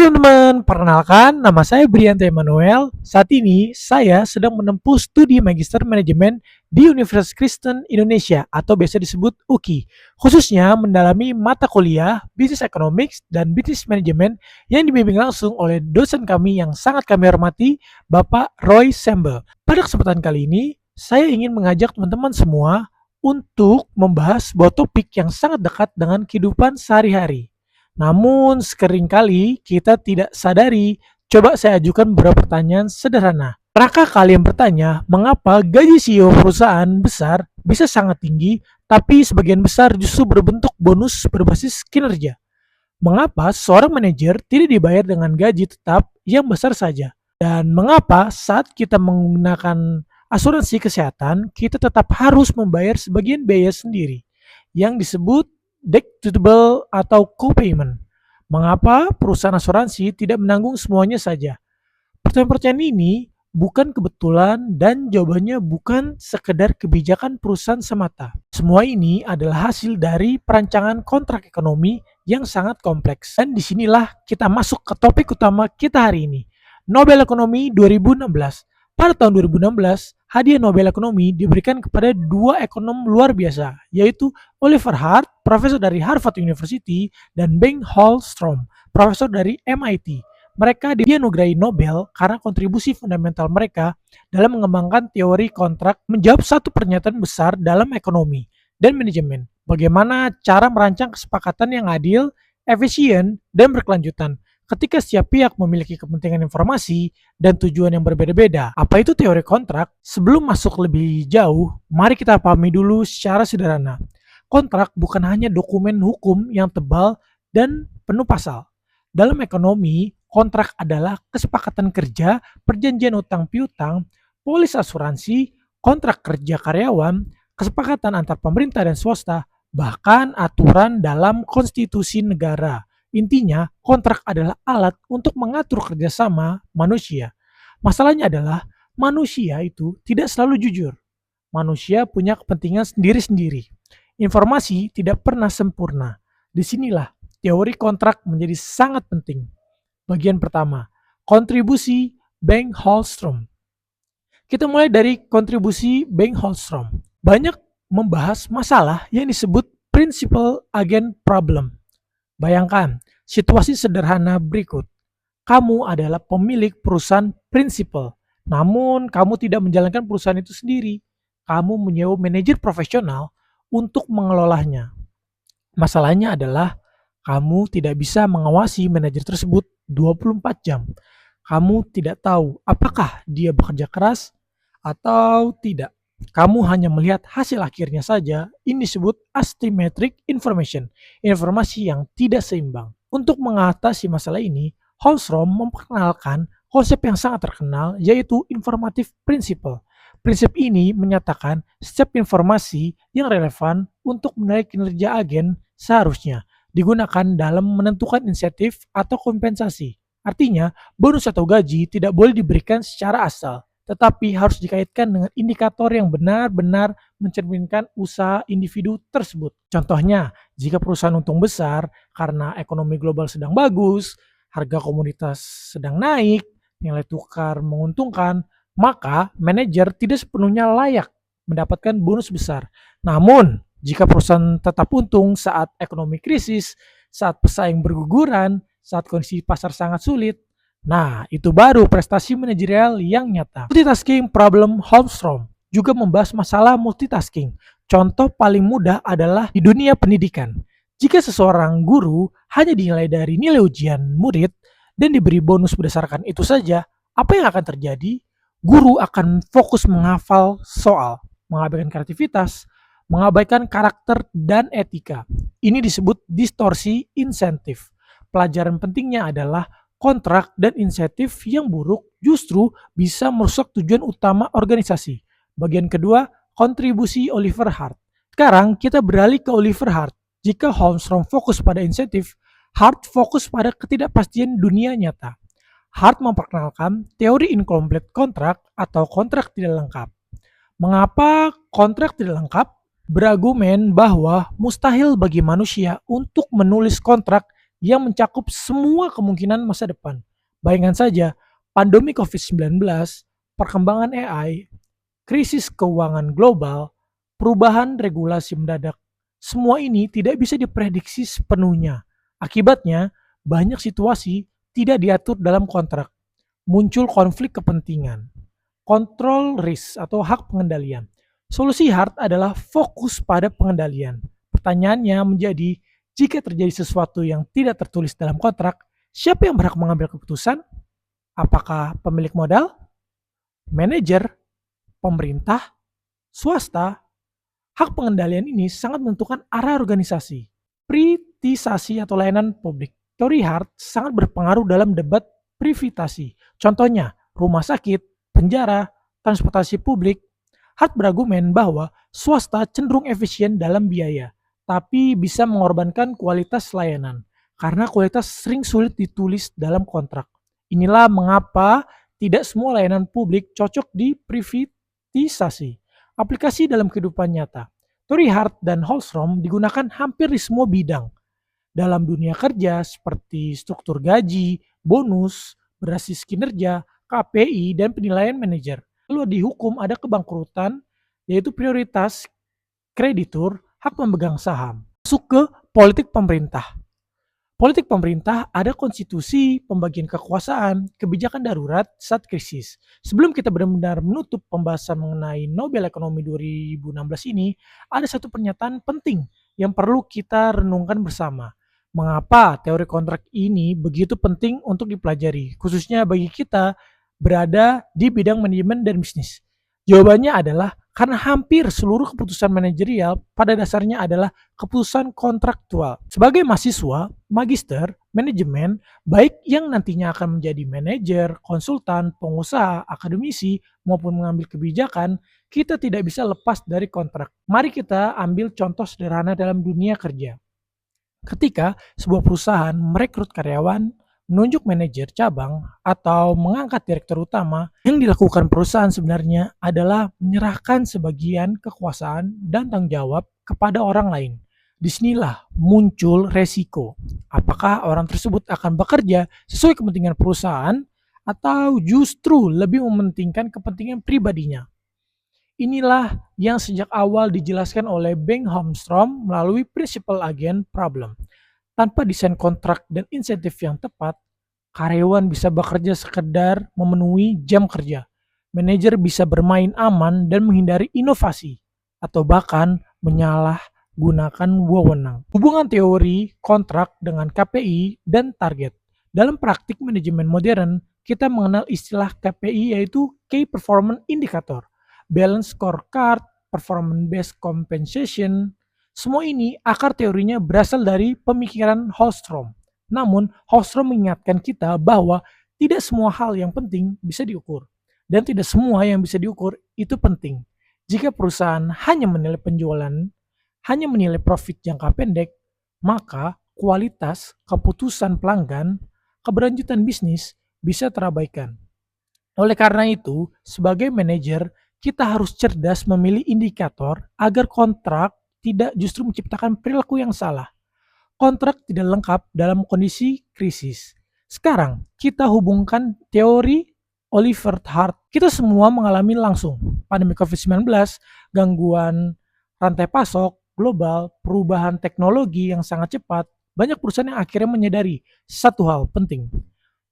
teman-teman, perkenalkan nama saya Brianto Emmanuel. Saat ini saya sedang menempuh studi Magister Manajemen di Universitas Kristen Indonesia atau biasa disebut UKI. Khususnya mendalami mata kuliah Business Economics dan Business Management yang dibimbing langsung oleh dosen kami yang sangat kami hormati, Bapak Roy Sembel. Pada kesempatan kali ini, saya ingin mengajak teman-teman semua untuk membahas sebuah topik yang sangat dekat dengan kehidupan sehari-hari. Namun seringkali kita tidak sadari. Coba saya ajukan beberapa pertanyaan sederhana. Pernahkah kalian bertanya mengapa gaji CEO perusahaan besar bisa sangat tinggi, tapi sebagian besar justru berbentuk bonus berbasis kinerja? Mengapa seorang manajer tidak dibayar dengan gaji tetap yang besar saja? Dan mengapa saat kita menggunakan asuransi kesehatan, kita tetap harus membayar sebagian biaya sendiri yang disebut deductible atau co-payment? Mengapa perusahaan asuransi tidak menanggung semuanya saja? Pertanyaan-pertanyaan ini bukan kebetulan dan jawabannya bukan sekedar kebijakan perusahaan semata. Semua ini adalah hasil dari perancangan kontrak ekonomi yang sangat kompleks. Dan disinilah kita masuk ke topik utama kita hari ini, Nobel Ekonomi 2016. Pada tahun 2016, hadiah Nobel Ekonomi diberikan kepada dua ekonom luar biasa, yaitu Oliver Hart, profesor dari Harvard University, dan Bengt Holmstrom, profesor dari MIT. Mereka dianugerahi Nobel karena kontribusi fundamental mereka dalam mengembangkan teori kontrak, menjawab satu pernyataan besar dalam ekonomi dan manajemen. Bagaimana cara merancang kesepakatan yang adil, efisien, dan berkelanjutan ketika setiap pihak memiliki kepentingan informasi dan tujuan yang berbeda-beda. Apa itu teori kontrak? Sebelum masuk lebih jauh, mari kita pahami dulu secara sederhana. Kontrak bukan hanya dokumen hukum yang tebal dan penuh pasal. Dalam ekonomi, kontrak adalah kesepakatan kerja, perjanjian utang piutang, polis asuransi, kontrak kerja karyawan, kesepakatan antar pemerintah dan swasta, bahkan aturan dalam konstitusi negara. Intinya, kontrak adalah alat untuk mengatur kerjasama manusia. Masalahnya adalah manusia itu tidak selalu jujur. Manusia punya kepentingan sendiri-sendiri. Informasi tidak pernah sempurna. Disinilah teori kontrak menjadi sangat penting. Bagian pertama, kontribusi Bengt Holmstrom. Kita mulai dari kontribusi Bengt Holmstrom. Banyak membahas masalah yang disebut principal agent problem. Bayangkan situasi sederhana berikut. Kamu adalah pemilik perusahaan prinsipal, namun kamu tidak menjalankan perusahaan itu sendiri. Kamu menyewa manajer profesional untuk mengelolanya. Masalahnya adalah kamu tidak bisa mengawasi manajer tersebut 24 jam. Kamu tidak tahu apakah dia bekerja keras atau tidak. Kamu hanya melihat hasil akhirnya saja. Ini disebut asymmetric information, informasi yang tidak seimbang. Untuk mengatasi masalah ini, Holmstrom memperkenalkan konsep yang sangat terkenal, yaitu informative principle. Prinsip ini menyatakan setiap informasi yang relevan untuk menilai kinerja agen seharusnya digunakan dalam menentukan insentif atau kompensasi. Artinya, bonus atau gaji tidak boleh diberikan secara asal, tetapi harus dikaitkan dengan indikator yang benar-benar mencerminkan usaha individu tersebut. Contohnya, jika perusahaan untung besar karena ekonomi global sedang bagus, harga komoditas sedang naik, nilai tukar menguntungkan, maka manajer tidak sepenuhnya layak mendapatkan bonus besar. Namun, jika perusahaan tetap untung saat ekonomi krisis, saat pesaing berguguran, saat kondisi pasar sangat sulit, nah, itu baru prestasi manajerial yang nyata. Multitasking problem Holmstrom juga membahas masalah multitasking. Contoh paling mudah adalah di dunia pendidikan. Jika seseorang guru hanya dinilai dari nilai ujian murid dan diberi bonus berdasarkan itu saja, apa yang akan terjadi? Guru akan fokus menghafal soal, mengabaikan kreativitas, mengabaikan karakter dan etika. Ini disebut distorsi insentif. Pelajaran pentingnya adalah kontrak dan insentif yang buruk justru bisa merusak tujuan utama organisasi. Bagian kedua, kontribusi Oliver Hart. Sekarang kita beralih ke Oliver Hart. Jika Holmstrom fokus pada insentif, Hart fokus pada ketidakpastian dunia nyata. Hart memperkenalkan teori incomplete kontrak atau kontrak tidak lengkap. Mengapa kontrak tidak lengkap? Berargumen bahwa mustahil bagi manusia untuk menulis kontrak yang mencakup semua kemungkinan masa depan. Bayangkan saja, pandemi COVID-19, perkembangan AI, krisis keuangan global, perubahan regulasi mendadak. Semua ini tidak bisa diprediksi sepenuhnya. Akibatnya, banyak situasi tidak diatur dalam kontrak. Muncul konflik kepentingan, kontrol risk atau hak pengendalian. Solusi hard adalah fokus pada pengendalian. Pertanyaannya menjadi, jika terjadi sesuatu yang tidak tertulis dalam kontrak, siapa yang berhak mengambil keputusan? Apakah pemilik modal, manajer, pemerintah, swasta? Hak pengendalian ini sangat menentukan arah organisasi. Privatisasi atau layanan publik. Teori hard sangat berpengaruh dalam debat privatisasi. Contohnya, rumah sakit, penjara, transportasi publik. Hard berargumen bahwa swasta cenderung efisien dalam biaya, tapi bisa mengorbankan kualitas layanan karena kualitas sering sulit ditulis dalam kontrak. Inilah mengapa tidak semua layanan publik cocok diprivatisasi. Aplikasi dalam kehidupan nyata. Teori Hart dan Holstrom digunakan hampir di semua bidang. Dalam dunia kerja seperti struktur gaji, bonus, berbasis kinerja, KPI, dan penilaian manajer. Lalu di hukum ada kebangkrutan, yaitu prioritas kreditur, hak memegang saham. Masuk ke politik pemerintah. Politik pemerintah ada konstitusi, pembagian kekuasaan, kebijakan darurat saat krisis. Sebelum kita benar-benar menutup pembahasan mengenai Nobel Ekonomi 2016 ini, ada satu pernyataan penting yang perlu kita renungkan bersama. Mengapa teori kontrak ini begitu penting untuk dipelajari, khususnya bagi kita berada di bidang manajemen dan bisnis? Jawabannya adalah karena hampir seluruh keputusan manajerial pada dasarnya adalah keputusan kontraktual. Sebagai mahasiswa, magister, manajemen, baik yang nantinya akan menjadi manajer, konsultan, pengusaha, akademisi, maupun mengambil kebijakan, kita tidak bisa lepas dari kontrak. Mari kita ambil contoh sederhana dalam dunia kerja. Ketika sebuah perusahaan merekrut karyawan, menunjuk manajer cabang, atau mengangkat direktur utama, yang dilakukan perusahaan sebenarnya adalah menyerahkan sebagian kekuasaan dan tanggung jawab kepada orang lain. Disinilah muncul resiko. Apakah orang tersebut akan bekerja sesuai kepentingan perusahaan atau justru lebih mementingkan kepentingan pribadinya? Inilah yang sejak awal dijelaskan oleh Bengt Holmstrom melalui Principal Agent Problem. Tanpa desain kontrak dan insentif yang tepat, karyawan bisa bekerja sekedar memenuhi jam kerja. Manajer bisa bermain aman dan menghindari inovasi, atau bahkan menyalahgunakan wewenang. Hubungan teori kontrak dengan KPI dan target. Dalam praktik manajemen modern, kita mengenal istilah KPI, yaitu Key Performance Indicator, Balance Scorecard, Performance Based Compensation. Semua ini akar teorinya berasal dari pemikiran Holmstrom. Namun, Holmstrom mengingatkan kita bahwa tidak semua hal yang penting bisa diukur, dan tidak semua yang bisa diukur itu penting. Jika perusahaan hanya menilai penjualan, hanya menilai profit jangka pendek, maka kualitas keputusan pelanggan, keberlanjutan bisnis bisa terabaikan. Oleh karena itu, sebagai manajer, kita harus cerdas memilih indikator agar kontrak tidak justru menciptakan perilaku yang salah. Kontrak tidak lengkap dalam kondisi krisis. Sekarang, kita hubungkan teori Oliver Hart. Kita semua mengalami langsung pandemi COVID-19, gangguan rantai pasok global, perubahan teknologi yang sangat cepat. Banyak perusahaan yang akhirnya menyadari satu hal penting.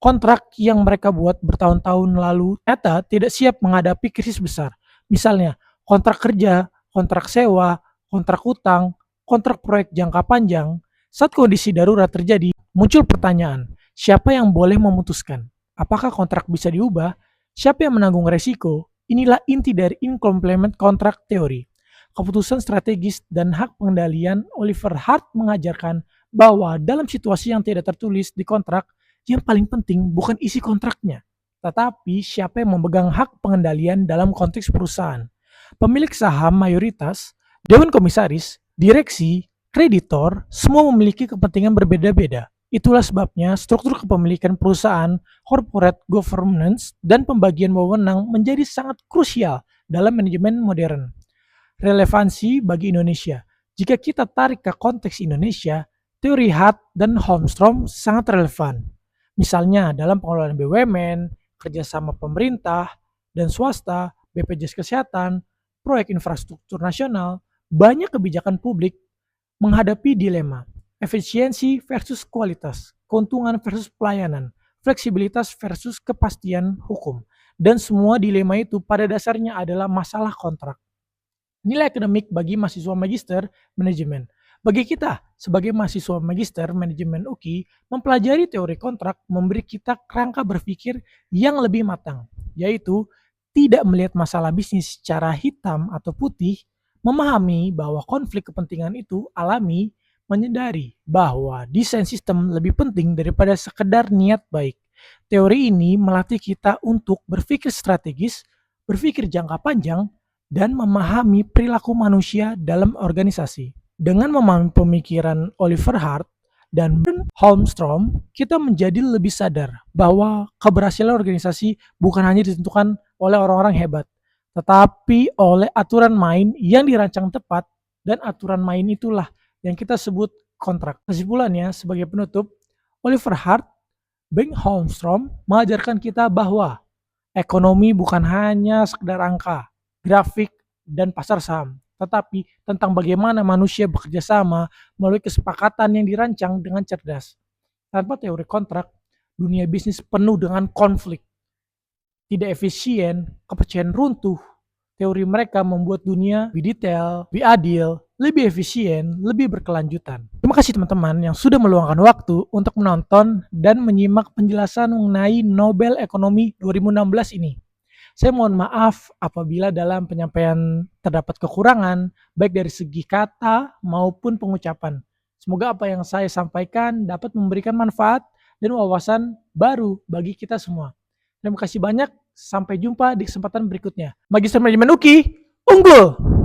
Kontrak yang mereka buat bertahun-tahun lalu ternyata tidak siap menghadapi krisis besar. Misalnya, kontrak kerja, kontrak sewa, kontrak utang, kontrak proyek jangka panjang. Saat kondisi darurat terjadi, muncul pertanyaan, siapa yang boleh memutuskan? Apakah kontrak bisa diubah? Siapa yang menanggung resiko? Inilah inti dari incomplement contract theory. Keputusan strategis dan hak pengendalian. Oliver Hart mengajarkan bahwa dalam situasi yang tidak tertulis di kontrak, yang paling penting bukan isi kontraknya, tetapi siapa yang memegang hak pengendalian dalam konteks perusahaan. Pemilik saham mayoritas, dewan komisaris, direksi, kreditor, semua memiliki kepentingan berbeda-beda. Itulah sebabnya struktur kepemilikan perusahaan, corporate governance, dan pembagian wewenang menjadi sangat krusial dalam manajemen modern. Relevansi bagi Indonesia. Jika kita tarik ke konteks Indonesia, Teori Hart dan Holmstrom sangat relevan. Misalnya dalam pengelolaan BUMN, kerjasama pemerintah dan swasta, BPJS Kesehatan, proyek infrastruktur nasional, banyak kebijakan publik menghadapi dilema efisiensi versus kualitas, keuntungan versus pelayanan, fleksibilitas versus kepastian hukum. Dan semua dilema itu pada dasarnya adalah masalah kontrak. Nilai akademik bagi mahasiswa magister manajemen. Bagi kita sebagai mahasiswa magister manajemen UKI, mempelajari teori kontrak memberi kita kerangka berpikir yang lebih matang, yaitu tidak melihat masalah bisnis secara hitam atau putih, memahami bahwa konflik kepentingan itu alami, menyadari bahwa desain sistem lebih penting daripada sekedar niat baik. Teori ini melatih kita untuk berpikir strategis, berpikir jangka panjang, dan memahami perilaku manusia dalam organisasi. Dengan memahami pemikiran Oliver Hart dan Holmstrom, kita menjadi lebih sadar bahwa keberhasilan organisasi bukan hanya ditentukan oleh orang-orang hebat, tetapi oleh aturan main yang dirancang tepat, dan aturan main itulah yang kita sebut kontrak. Kesimpulannya, sebagai penutup, Oliver Hart, Ben Holmstrom mengajarkan kita bahwa ekonomi bukan hanya sekedar angka, grafik, dan pasar saham, tetapi tentang bagaimana manusia bekerja sama melalui kesepakatan yang dirancang dengan cerdas. Tanpa teori kontrak, dunia bisnis penuh dengan konflik, tidak efisien, kepercayaan runtuh. Teori mereka membuat dunia lebih detail, lebih adil, lebih efisien, lebih berkelanjutan. Terima kasih teman-teman yang sudah meluangkan waktu untuk menonton dan menyimak penjelasan mengenai Nobel Ekonomi 2016 ini. Saya mohon maaf apabila dalam penyampaian terdapat kekurangan, baik dari segi kata maupun pengucapan. Semoga apa yang saya sampaikan dapat memberikan manfaat dan wawasan baru bagi kita semua. Terima kasih banyak, sampai jumpa di kesempatan berikutnya. Magister Manajemen UKI, unggul!